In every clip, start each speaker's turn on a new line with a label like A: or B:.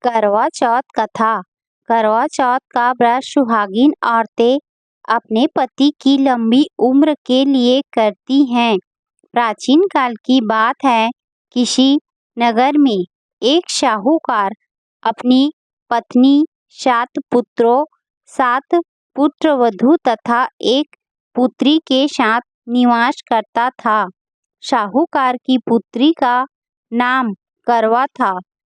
A: करवा चौथ कथा। करवा चौथ का व्रत सुहागिन औरतें अपने पति की लंबी उम्र के लिए करती हैं। प्राचीन काल की बात है, किसी नगर में एक साहूकार अपनी पत्नी, 7 पुत्रों, 7 पुत्रवधू तथा एक पुत्री के साथ निवास करता था। साहूकार की पुत्री का नाम करवा था।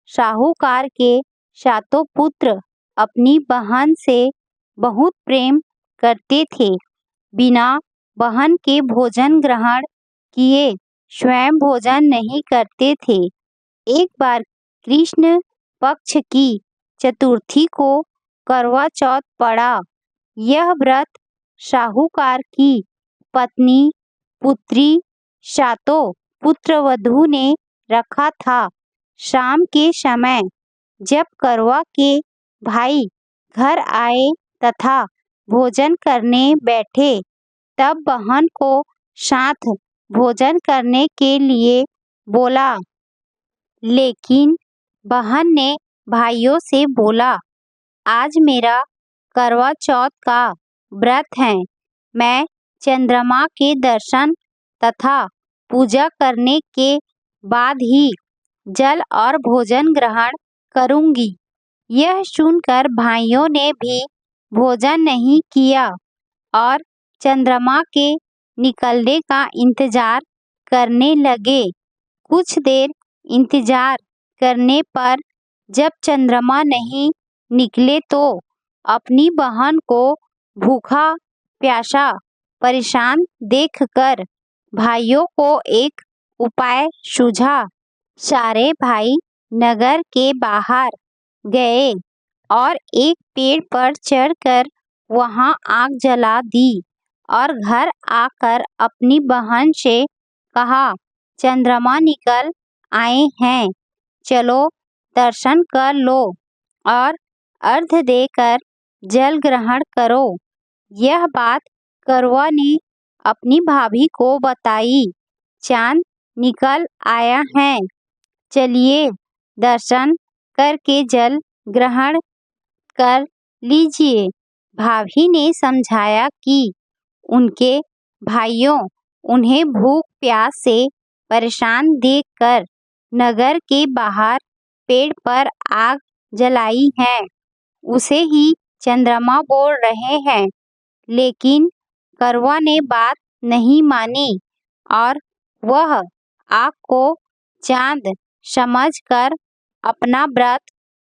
A: साहूकार के 7 पुत्र अपनी बहन से बहुत प्रेम करते थे। बिना बहन के भोजन ग्रहण किए स्वयं भोजन नहीं करते थे। एक बार कृष्ण पक्ष की चतुर्थी को करवा चौथ पड़ा। यह व्रत साहूकार की पत्नी, पुत्री, 7 पुत्रवधू ने रखा था। शाम के समय जब करवा के भाई घर आए तथा भोजन करने बैठे, तब बहन को साथ भोजन करने के लिए बोला, लेकिन बहन ने भाइयों से बोला, आज मेरा करवा चौथ का व्रत है। मैं चंद्रमा के दर्शन तथा पूजा करने के बाद ही जल और भोजन ग्रहण करूंगी। यह सुनकर भाइयों ने भी भोजन नहीं किया और चंद्रमा के निकलने का इंतजार करने लगे। कुछ देर इंतजार करने पर जब चंद्रमा नहीं निकले तो अपनी बहन को भूखा प्यासा परेशान देखकर भाइयों को एक उपाय सूझा। सारे भाई नगर के बाहर गए और एक पेड़ पर चढ़कर वहां आग जला दी और घर आकर अपनी बहन से कहा, चंद्रमा निकल आए हैं, चलो दर्शन कर लो और अर्घ्य देकर जल ग्रहण करो। यह बात करवा ने अपनी भाभी को बताई। चांद निकल आया है, चलिए दर्शन करके जल ग्रहण कर लीजिए। भाभी ने समझाया कि उनके भाइयों उन्हें भूख प्यास से परेशान देखकर नगर के बाहर पेड़ पर आग जलाई है, उसे ही चंद्रमा बोल रहे हैं। लेकिन करवा ने बात नहीं मानी और वह आग को चांद समझकर अपना व्रत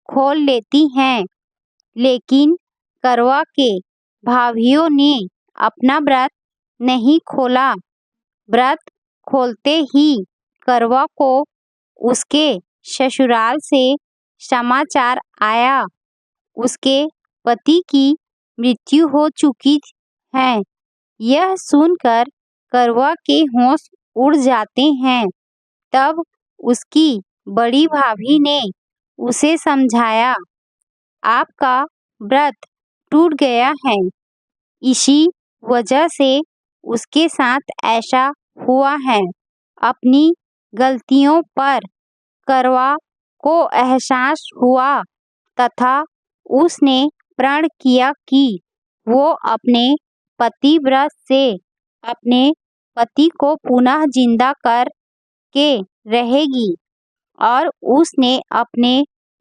A: खोल लेती हैं। लेकिन करवा के भाइयों ने अपना व्रत नहीं खोला। व्रत खोलते ही करवा को उसके ससुराल से समाचार आया, उसके पति की मृत्यु हो चुकी है। यह सुनकर करवा के होश उड़ जाते हैं। तब उसकी बड़ी भाभी ने उसे समझाया, आपका व्रत टूट गया है, इसी वजह से उसके साथ ऐसा हुआ है। अपनी गलतियों पर करवा को एहसास हुआ तथा उसने प्रण किया कि वो अपने पतिव्रत से अपने पति को पुनः जिंदा कर के रहेगी और उसने अपने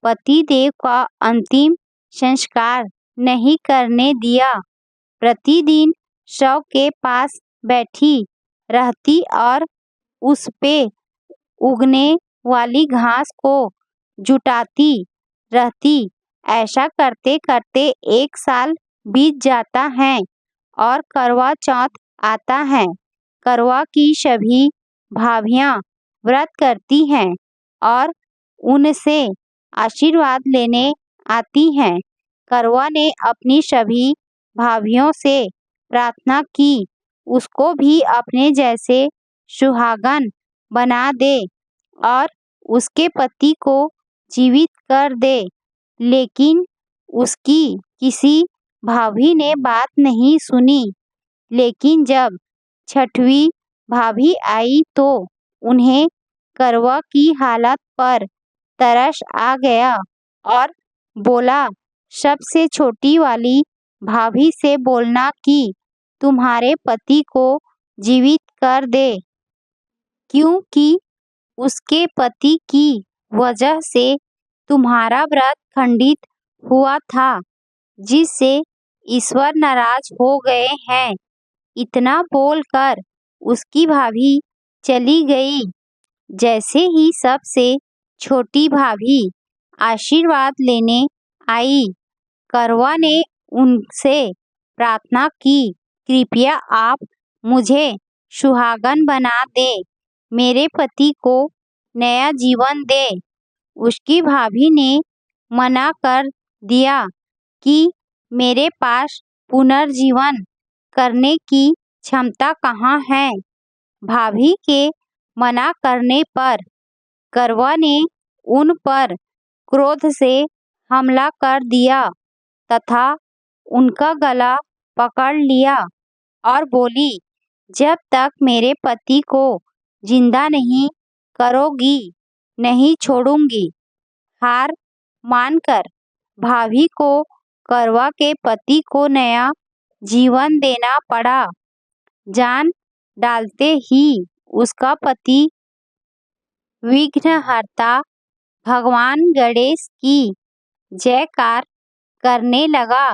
A: पतिदेव का अंतिम संस्कार नहीं करने दिया। प्रतिदिन शव के पास बैठी रहती और उस पे उगने वाली घास को जुटाती रहती। ऐसा करते करते 1 साल बीत जाता है और करवा चौथ आता है। करवा की सभी भाभियां व्रत करती हैं और उनसे आशीर्वाद लेने आती हैं। करवा ने अपनी सभी भाभियों से प्रार्थना की, उसको भी अपने जैसे सुहागन बना दे और उसके पति को जीवित कर दे। लेकिन उसकी किसी भाभी ने बात नहीं सुनी। लेकिन जब 6वीं भाभी आई तो उन्हें करवा की हालत पर तरस आ गया। और बोला, सबसे छोटी वाली भाभी से बोलना कि तुम्हारे पति को जीवित कर दे, क्योंकि उसके पति की वजह से तुम्हारा व्रत खंडित हुआ था, जिससे ईश्वर नाराज हो गए हैं। इतना बोलकर उसकी भाभी चली गई। जैसे ही सबसे छोटी भाभी आशीर्वाद लेने आई, करवा ने उनसे प्रार्थना की, कृपया आप मुझे सुहागन बना दे, मेरे पति को नया जीवन दे। उसकी भाभी ने मना कर दिया कि मेरे पास पुनर्जीवन करने की क्षमता कहाँ है। भाभी के मना करने पर करवा ने उन पर क्रोध से हमला कर दिया तथा उनका गला पकड़ लिया और बोली, जब तक मेरे पति को जिंदा नहीं करोगी, नहीं छोड़ूंगी। हार मानकर भाभी को करवा के पति को नया जीवन देना पड़ा। जान डालते ही उसका पति विघ्नहर्ता भगवान गणेश की जयकार करने लगा।